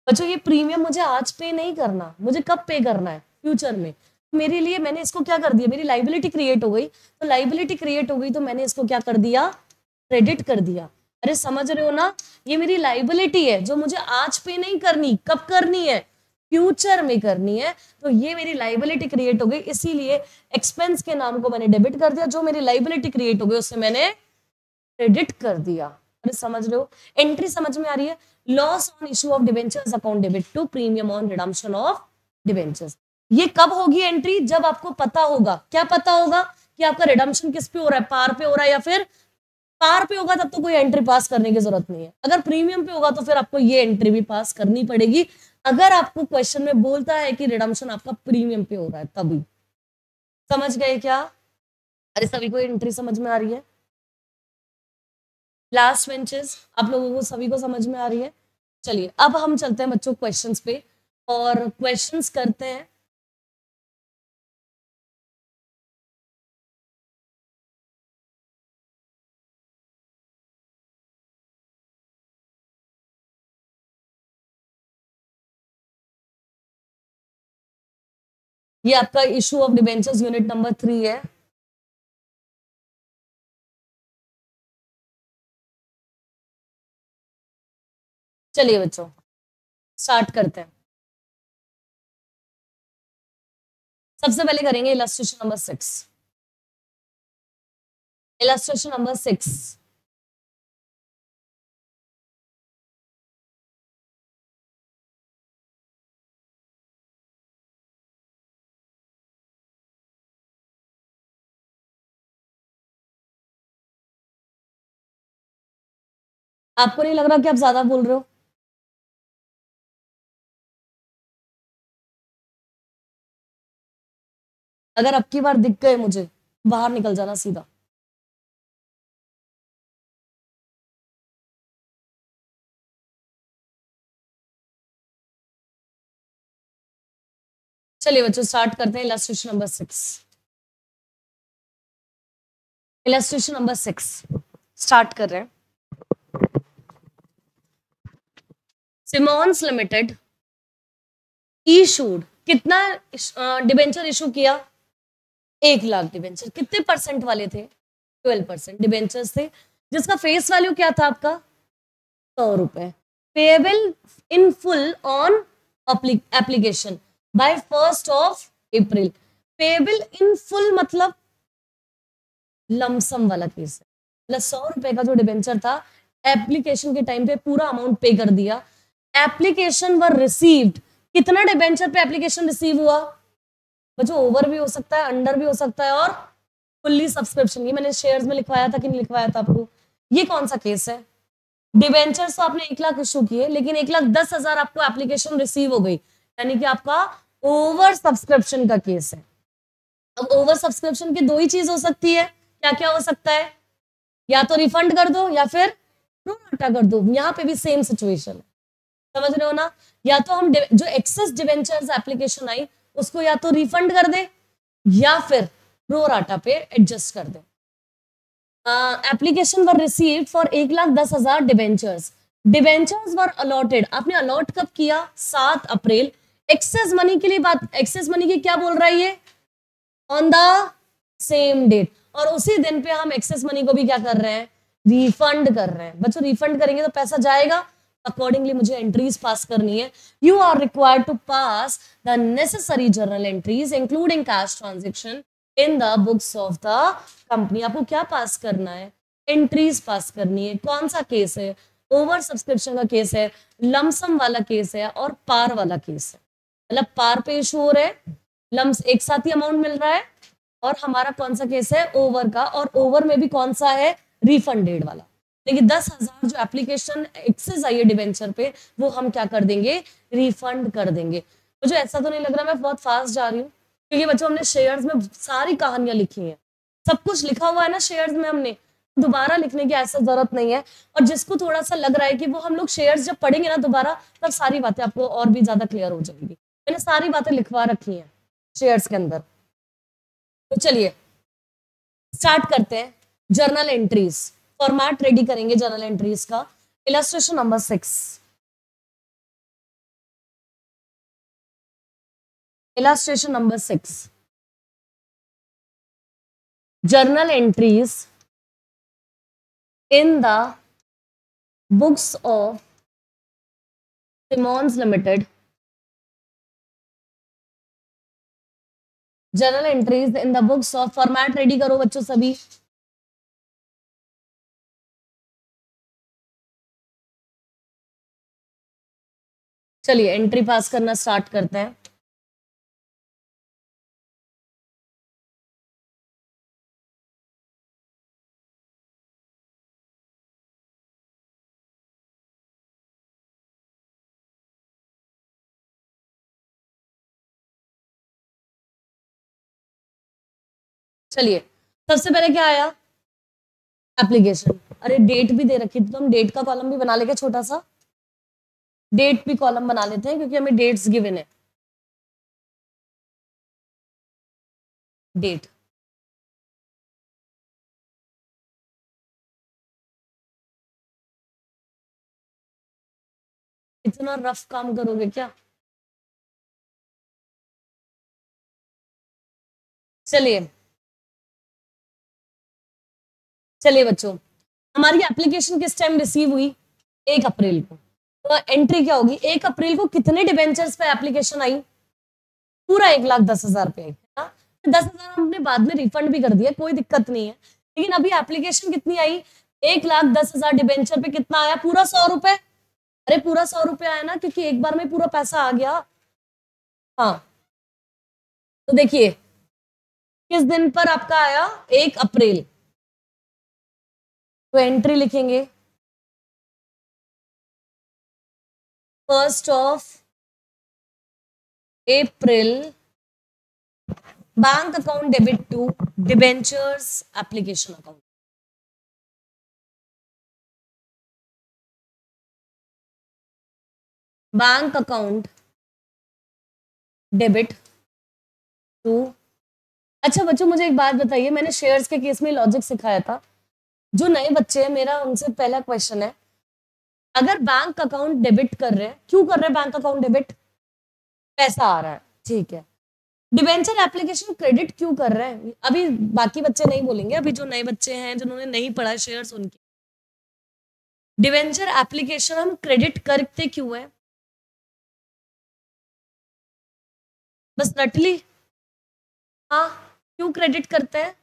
बच्चों ये प्रीमियम मुझे आज पे नहीं करना, मुझे कब पे करना है, फ्यूचर में। मेरे लिए मैंने इसको क्या कर दिया, मेरी लाइबिलिटी क्रिएट हो गई, तो लाइबिलिटी क्रिएट हो गई तो मैंने इसको क्या कर दिया, क्रेडिट कर दिया। अरे समझ रहे हो ना, ये मेरी लाइबिलिटी है जो मुझे आज पे नहीं करनी, कब करनी है, फ्यूचर में करनी है। तो ये मेरी लाइबिलिटी क्रिएट हो गई, इसीलिए एक्सपेंस के नाम को मैंने डेबिट कर दिया, जो मेरी लाइबिलिटी क्रिएट हो गई उससे मैंने क्रेडिट कर दिया। अरे समझ रहे हो, एंट्री समझ में आ रही है। Loss on issue of debentures account debit to premium on redemption of debentures. ये कब होगी एंट्री, जब आपको पता होगा, क्या पता होगा कि आपका रिडम्पशन किस पे हो रहा है, पार पे हो रहा है या फिर पार पे होगा, तब तो कोई एंट्री पास करने की जरूरत नहीं है। अगर प्रीमियम पे होगा तो फिर आपको ये एंट्री भी पास करनी पड़ेगी, अगर आपको क्वेश्चन में बोलता है कि रिडम्पशन आपका प्रीमियम पे हो रहा है तभी। समझ गए क्या, अरे सभी को एंट्री समझ में आ रही है। लास्ट बेंचेस आप लोगों को सभी को समझ में आ रही है। चलिए अब हम चलते हैं बच्चों क्वेश्चंस पे और क्वेश्चंस करते हैं। ये आपका issue of debentures unit number 3 है। चलिए बच्चों स्टार्ट करते हैं। सबसे पहले करेंगे इलस्ट्रेशन नंबर 6। इलस्ट्रेशन नंबर 6, आपको नहीं लग रहा कि आप ज्यादा बोल रहे हो, अगर अब की बार दिख गए मुझे बाहर निकल जाना सीधा। चलिए बच्चों स्टार्ट करते हैं illustration number 6। Illustration number 6 start कर रहे हैं। सिमोन्स लिमिटेड इशूड, कितना डिबेंचर इशू किया, 1 लाख डिबेंचर। कितने परसेंट वाले थे, 12% डिबेंचर्स थे, जिसका फेस वैल्यू क्या था आपका, 100 रुपए। Payable in full on application by 1st of April. Payable in full मतलब लमसम वाला केस है, मतलब 100 रुपए का जो डिबेंचर था, एप्लीकेशन के टाइम पे पूरा अमाउंट पे कर दिया। एप्लीकेशन वर रिसीव्ड, कितना डिबेंचर पे एप्लीकेशन रिसीव हुआ बच्चों, ओवर भी हो सकता है, अंडर भी हो सकता है, और फुल्ली सब्सक्रिप्शन। ये मैंने शेयर्स में लिखवाया था कि नहीं लिखवाया था आपको, ये कौन सा केस है, डिबेंचर्स तो आपने 1 लाख इशू किए लेकिन 1,10,000 आपको एप्लीकेशन रिसीव हो गई, यानी कि आपका ओवर सब्सक्रिप्शन का केस है। अब ओवर सब्सक्रिप्शन की 2 ही चीज हो सकती है, क्या क्या हो सकता है, या तो रिफंड कर दो या फिर प्रो राटा कर दो। यहाँ पे भी सेम सिचुएशन है, समझ रहे हो ना। या तो हम जो एक्सेस डिवेंचर्स एप्लीकेशन आई उसको या तो रिफंड कर दे या फिर प्रो राटा पे एडजस्ट कर दे। Application were received for 1,10,000 debentures. Debentures were allotted, आपने अलॉट कब किया? 7 अप्रैल। एक्सेस मनी के लिए बात, एक्सेस मनी की क्या बोल रहा है ये? On the same date. और उसी दिन पे हम एक्सेस मनी को भी क्या कर रहे हैं? रिफंड कर रहे हैं। बच्चों रिफंड करेंगे तो पैसा जाएगा, अकॉर्डिंगली मुझे एंट्रीज पास करनी है। You are required to pass the necessary journal entries including cash transaction in the books of the company. आपको क्या पास करना है? एंट्रीज पास करनी है। कौन सा केस है? ओवर सब्सक्रिप्शन का केस है, लमसम वाला केस है और पार वाला केस है। मतलब पार पे इशू हो रहा है, लम्स एक साथ ही अमाउंट मिल रहा है, और हमारा कौन सा केस है? ओवर का। और ओवर में भी कौन सा है? रिफंडेड वाला। देखिए 10,000 जो एप्लीकेशन एक्सेस आई है डिवेंचर पे, वो हम क्या कर देंगे? रिफंड कर देंगे। मुझे ऐसा तो नहीं लग रहा मैं बहुत फास्ट जा रही हूँ, क्योंकि बच्चों हमने शेयर्स में सारी कहानियां लिखी हैं, सब कुछ लिखा हुआ है ना शेयर्स में, हमने दोबारा लिखने की ऐसा जरूरत नहीं है। और जिसको थोड़ा सा लग रहा है कि वो हम लोग शेयर्स जब पढ़ेंगे ना दोबारा, तब सारी बातें आपको और भी ज्यादा क्लियर हो जाएंगी। मैंने सारी बातें लिखवा रखी हैं शेयर्स के अंदर। तो चलिए स्टार्ट करते हैं। जर्नल एंट्रीज, फॉर्मेट रेडी करेंगे जर्नल एंट्रीज का। Illustration number 6, illustration number 6, journal entries in the books of Simmons Limited, journal entries in the books of, format ready करो बच्चों सभी। चलिए एंट्री पास करना स्टार्ट करते हैं। चलिए सबसे पहले क्या आया? एप्लीकेशन। अरे डेट भी दे रखी थी तो हम डेट का कॉलम भी बना लेंगे, छोटा सा डेट भी कॉलम बना लेते हैं, क्योंकि हमें डेट्स गिवन है। डेट, इतना रफ काम करोगे क्या? चलिए चलिए बच्चों, हमारी एप्लीकेशन किस टाइम रिसीव हुई? 1 अप्रैल को। तो एंट्री क्या होगी? 1 अप्रैल को कितने डिबेंचर्स पे एप्लीकेशन आई? पूरा 1,10,000 पे आई है ना। 10,000 हमने बाद में रिफंड भी कर दिया, कोई दिक्कत नहीं है। लेकिन अभी एप्लीकेशन कितनी आई? 1,10,000 डिबेंचर पे कितना आया? पूरा 100 रुपए। अरे पूरा 100 रुपए आया ना, क्योंकि एक बार में पूरा पैसा आ गया। हाँ तो देखिए किस दिन पर आपका आया? 1 अप्रैल। तो एंट्री लिखेंगे 1 April, bank account debit to debentures application account. Bank account debit to. अच्छा बच्चों मुझे एक बात बताइए, मैंने शेयर्स के केस में लॉजिक सिखाया था। जो नए बच्चे हैं, मेरा उनसे पहला क्वेश्चन है, अगर बैंक अकाउंट डेबिट कर रहे हैं, क्यों कर रहे हैं बैंक अकाउंट डेबिट? पैसा आ रहा है, ठीक है। डिवेंचर एप्लीकेशन क्रेडिट क्यों कर रहे हैं? अभी बाकी बच्चे नहीं बोलेंगे, अभी जो नए बच्चे हैं जिन्होंने नहीं पढ़ा शेयर्स, उनके डिवेंचर एप्लीकेशन हम क्रेडिट करते क्यों है? बस रटली, हाँ क्यों क्रेडिट करते हैं?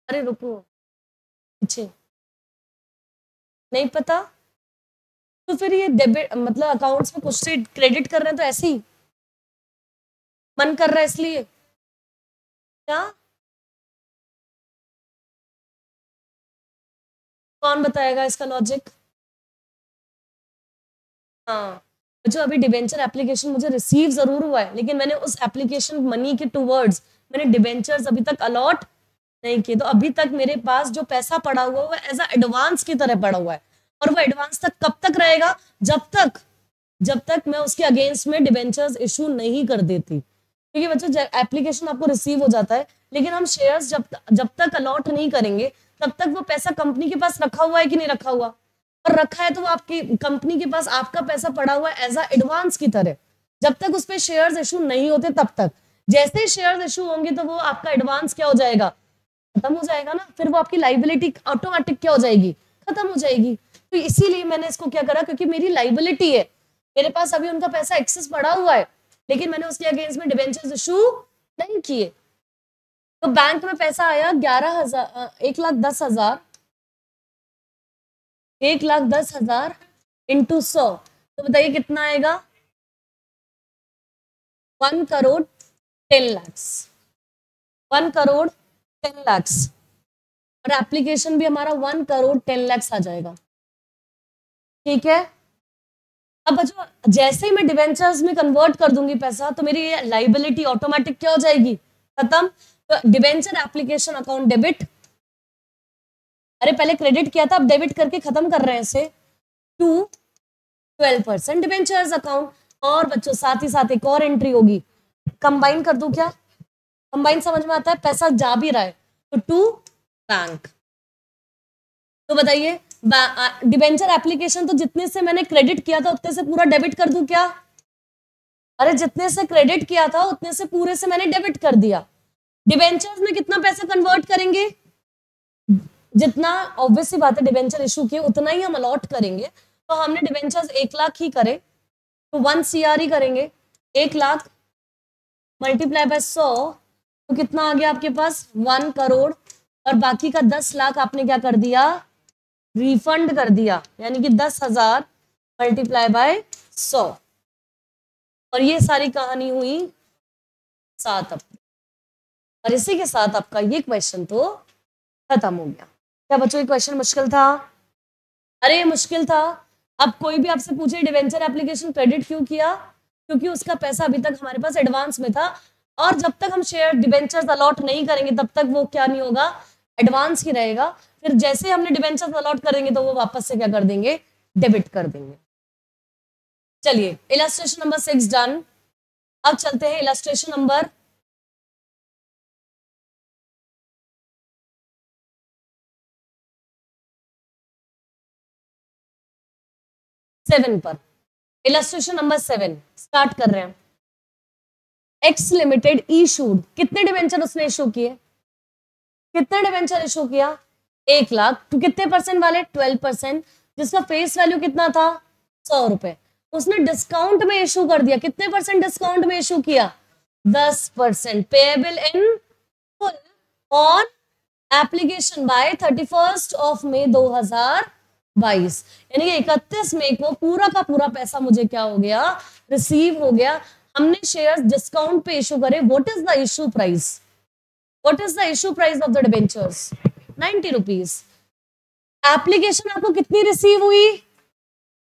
अरे रुको, पीछे नहीं पता तो फिर ये डेबिट मतलब अकाउंट्स में कुछ से क्रेडिट कर रहे हैं तो ऐसे ही मन कर रहा है इसलिए क्या? कौन बताएगा इसका लॉजिक? हाँ जो अभी डिबेंचर एप्लीकेशन मुझे रिसीव जरूर हुआ है, लेकिन मैंने उस एप्लीकेशन मनी के टूवर्ड्स मैंने डिबेंचर्स अभी तक अलॉट नहीं किए, तो अभी तक मेरे पास जो पैसा पड़ा हुआ है वो एज एडवांस की तरह पड़ा हुआ है, और वो एडवांस तक कब तक रहेगा, जब तक मैं उसके अगेंस्ट में डिबेंचर्स इशू नहीं कर देती। क्योंकि बच्चों एप्लीकेशन आपको रिसीव हो जाता है, लेकिन हम शेयर्स जब तक अलॉट नहीं करेंगे तब तक वो पैसा कंपनी के पास रखा हुआ है कि नहीं रखा हुआ, और रखा है तो वो आपकी कंपनी के पास आपका पैसा पड़ा हुआ है एज अ एडवांस की तरह, जब तक उस पर शेयर्स इशू नहीं होते तब तक। जैसे ही शेयर्स इशू होंगे तो वो आपका एडवांस क्या हो जाएगा, खत्म हो जाएगा ना, फिर वो आपकी लाइबिलिटी ऑटोमेटिक क्या हो जाएगी, खत्म हो जाएगी। तो इसीलिए मैंने इसको क्या करा, क्योंकि मेरी लाइबिलिटी है, मेरे पास अभी उनका पैसा एक्सेस पड़ा हुआ है, लेकिन मैंने उसके अगेंस्ट में डिबेंचर्स इशू नहीं किए। तो बैंक में पैसा आया 11,000, 1,10,000, 1,10,000 इंटू 100, तो बताइए कितना आएगा, 1,10,00,000, 1,10,00,000, और एप्लीकेशन भी हमारा 1,10,00,000 आ जाएगा। ठीक है, अब बच्चों जैसे ही मैं डिवेंचर्स में कन्वर्ट कर दूंगी पैसा, तो मेरी लाइबिलिटी ऑटोमेटिक क्या हो जाएगी, खत्म। तो डिवेंचर एप्लीकेशन अकाउंट डेबिट, अरे पहले क्रेडिट किया था, अब डेबिट करके खत्म कर रहे हैं इसे, टू 12% डिवेंचर्स अकाउंट। और बच्चों साथ ही साथ एक और एंट्री होगी, कंबाइन कर दूं क्या, कंबाइन समझ में आता है, पैसा जा भी रहा है तो टू बैंक। तो बताइए डिबेंचर एप्लीकेशन तो जितने से मैंने क्रेडिट किया था उतने से पूरा डेबिट कर दूं क्या, अरे जितने से क्रेडिट किया था उतने से पूरे से मैंने डेबिट कर दिया। डिबेंचर्स में कितना पैसा कन्वर्ट करेंगे, जितना ऑब्वियस सी बात है डिबेंचर इशू किए उतना ही हम अलॉट करेंगे, तो हमने डिबेंचर्स 1,00,000 ही करे तो 1 CR ही करेंगे, 1,00,000 मल्टीप्लाई बाय 100, तो कितना आ गया आपके पास 1 करोड़, और बाकी का 10 लाख आपने क्या कर दिया, रिफंड कर दिया, यानी कि 10,000 मल्टीप्लाई बाय 100, और ये सारी कहानी हुई 7 अप्रैल। और इसी के साथ आपका ये क्वेश्चन तो खत्म हो गया। क्या बच्चों ये क्वेश्चन मुश्किल था, अरे मुश्किल था। अब कोई भी आपसे पूछे डिवेंचर एप्लीकेशन क्रेडिट क्यों किया, क्योंकि उसका पैसा अभी तक हमारे पास एडवांस में था, और जब तक हम शेयर डिवेंचर्स अलॉट नहीं करेंगे तब तक वो क्या नहीं होगा, एडवांस ही रहेगा। फिर जैसे हमने डिवेंचर्स अलॉट करेंगे तो वो वापस से क्या कर देंगे, डेबिट कर देंगे। चलिए इलस्ट्रेशन नंबर 6 डन। अब चलते हैं इलस्ट्रेशन नंबर 7 पर। इलस्ट्रेशन नंबर 7 स्टार्ट कर रहे हैं। एक्स लिमिटेड इशूड, कितने डिवेंचर उसने इशू किए, कितने डिवेंचर इशू किया, 1,00,000, तो कितने परसेंट वाले, 12%, जिसका फेस वैल्यू कितना था, 100 रुपए। उसने डिस्काउंट में इशू कर दिया, कितने परसेंट डिस्काउंट में इशू किया, 10%, payable in full on application by 31 मई 2022, यानी कि 31 मई को पूरा का पूरा पैसा मुझे क्या हो गया, रिसीव हो गया। हमने शेयर्स डिस्काउंट पे इशू करे। What is the issue price, what is the issue price of the debentures, 90 rupees. Application आपको कितनी रिसीव हुई,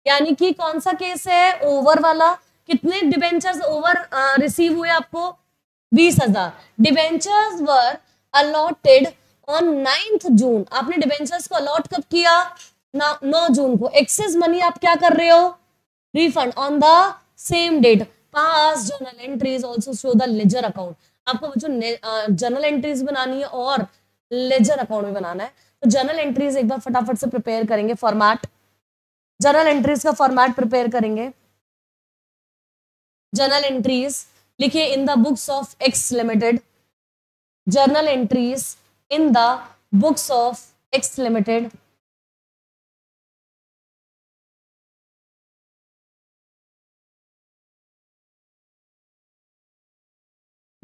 यानी कि कौन सा केस है, ओवर वाला, कितने डिबेंचर्स ओवर रिसीव हुए आपको, 20,000। डिबेंचर्स वर अलॉटेड ऑन 9 जून, आपने डिबेंचर्स को अलॉट कब किया, 9 जून को। एक्सेस मनी आप क्या कर रहे हो, refund on the same date. Pass journal entries also show the ledger account, आपको बच्चों जर्नल एंट्रीज बनानी है और लेजर अकाउंट भी बनाना है। तो जर्नल एंट्रीज एक बार फटाफट से प्रिपेयर करेंगे, फॉर्मेट, जर्नल एंट्रीज का फॉर्मेट प्रिपेयर करेंगे। जर्नल एंट्रीज लिखिए इन the books of x limited, journal entries in the books of x limited.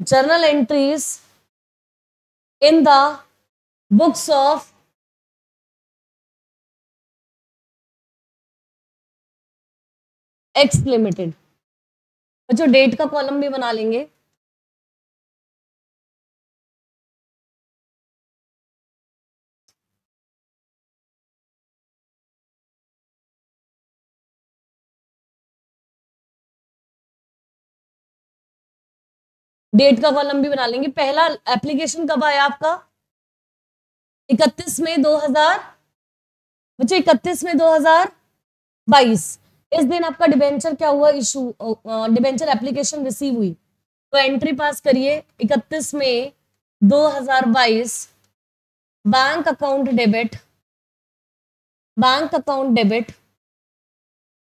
journal entries in the books of X limited. बच्चों डेट का कॉलम भी बना लेंगे। डेट का कॉलम भी बना लेंगे। पहला एप्लीकेशन कब आया आपका, 31 मई 2000 बच्चों 31 मई 2022 इस दिन आपका डिबेंचर क्या हुआ इशू, डिबेंचर एप्लीकेशन रिसीव हुई। तो एंट्री पास करिए 31 मई 2022 bank account debit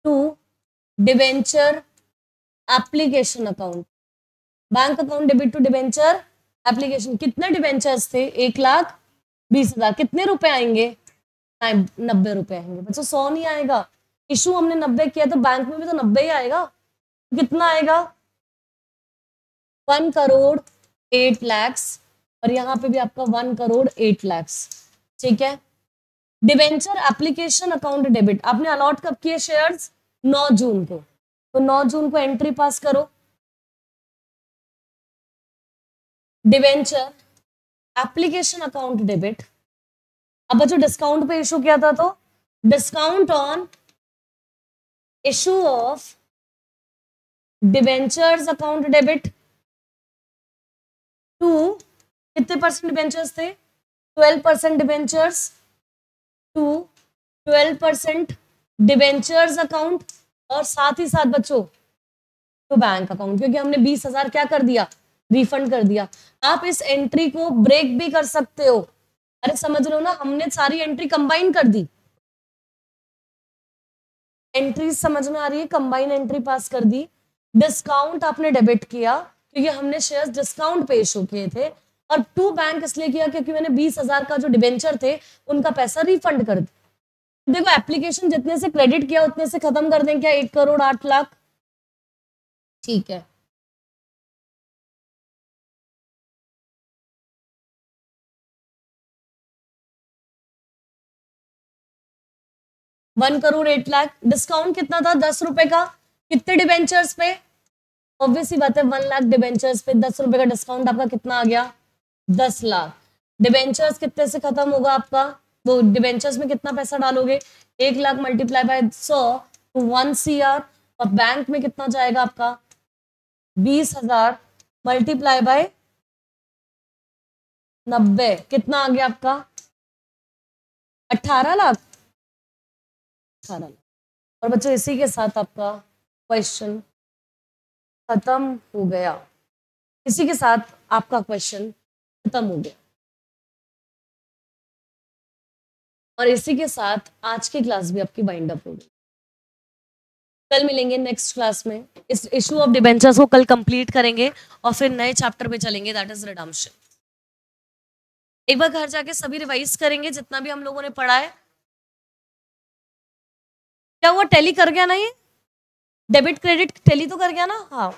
to debenture application account, bank account debit to debenture application. कितने डिबेंचर्स थे? 1,20,000। कितने रुपए आएंगे? 90 रुपए आएंगे बच्चों, 100 नहीं आएगा। इशू हमने 90 किया तो बैंक में भी तो 90 ही आएगा। कितना आएगा? 1 करोड़ 8 लाख, और यहाँ पे भी आपका 1 करोड़ 8 लाख। ठीक है। डिबेंचर एप्लीकेशन अकाउंट डेबिट आपने अलॉट कब किए शेयर्स? 9 जून को। तो 9 जून को एंट्री पास करो। Debenture application account debit. अब बच्चों डिस्काउंट पे इशू किया था तो discount on issue of debentures account debit to कितने परसेंट डिबेंचर्स थे? 12% डिबेंचर्स टू 12% डिबेंचर्स अकाउंट, और साथ ही साथ बच्चों तो बैंक अकाउंट, क्योंकि हमने 20,000 क्या कर दिया? रिफंड कर दिया। आप इस एंट्री को ब्रेक भी कर सकते हो। अरे समझ लो ना, हमने सारी एंट्री कंबाइन कर दी। एंट्री समझ में आ रही है? कंबाइन एंट्री पास कर दी। डिस्काउंट आपने डेबिट किया क्योंकि हमने शेयर्स डिस्काउंट पे इशू किए थे, और टू बैंक इसलिए किया क्योंकि मैंने 20,000 का जो डिबेंचर थे उनका पैसा रिफंड कर दिया। देखो एप्लीकेशन जितने से क्रेडिट किया उतने से खत्म कर दें क्या? 1 करोड़ 8 लाख। ठीक है। वन करोड़ 8 लाख। डिस्काउंट कितना था? 10 रुपए का। कितने डिबेंचर्स पे? ऑब्वियसली बात है 1 लाख डिबेंचर्स पे 10 रुपए का डिस्काउंट, आपका कितना आ गया? 10 लाख। डिबेंचर्स कितने से खत्म होगा आपका? वो डिबेंचर्स में कितना पैसा डालोगे? 1 लाख मल्टीप्लाई बाय 100 तो 1 CR, और बैंक में कितना जाएगा आपका? 20,000 मल्टीप्लाई बाय 90, कितना आ गया आपका? 18 लाख। 18 लाख। और बच्चों इसी के साथ आपका क्वेश्चन खत्म हो गया। इसी के साथ आपका क्वेश्चन खत्म हो गया, और इसी के साथ आज की क्लास भी आपकी वाइंड अप हो गई। कल मिलेंगे नेक्स्ट क्लास में। इस इशू ऑफ डिबेंचर्स को कल कंप्लीट करेंगे और फिर नए चैप्टर पे चलेंगे, दैट इज रिडम्पशन। एक बार घर जाके सभी रिवाइज करेंगे जितना भी हम लोगों ने पढ़ा है। क्या हुआ? टैली कर गया ना? ये डेबिट क्रेडिट टैली तो कर गया ना? हाँ।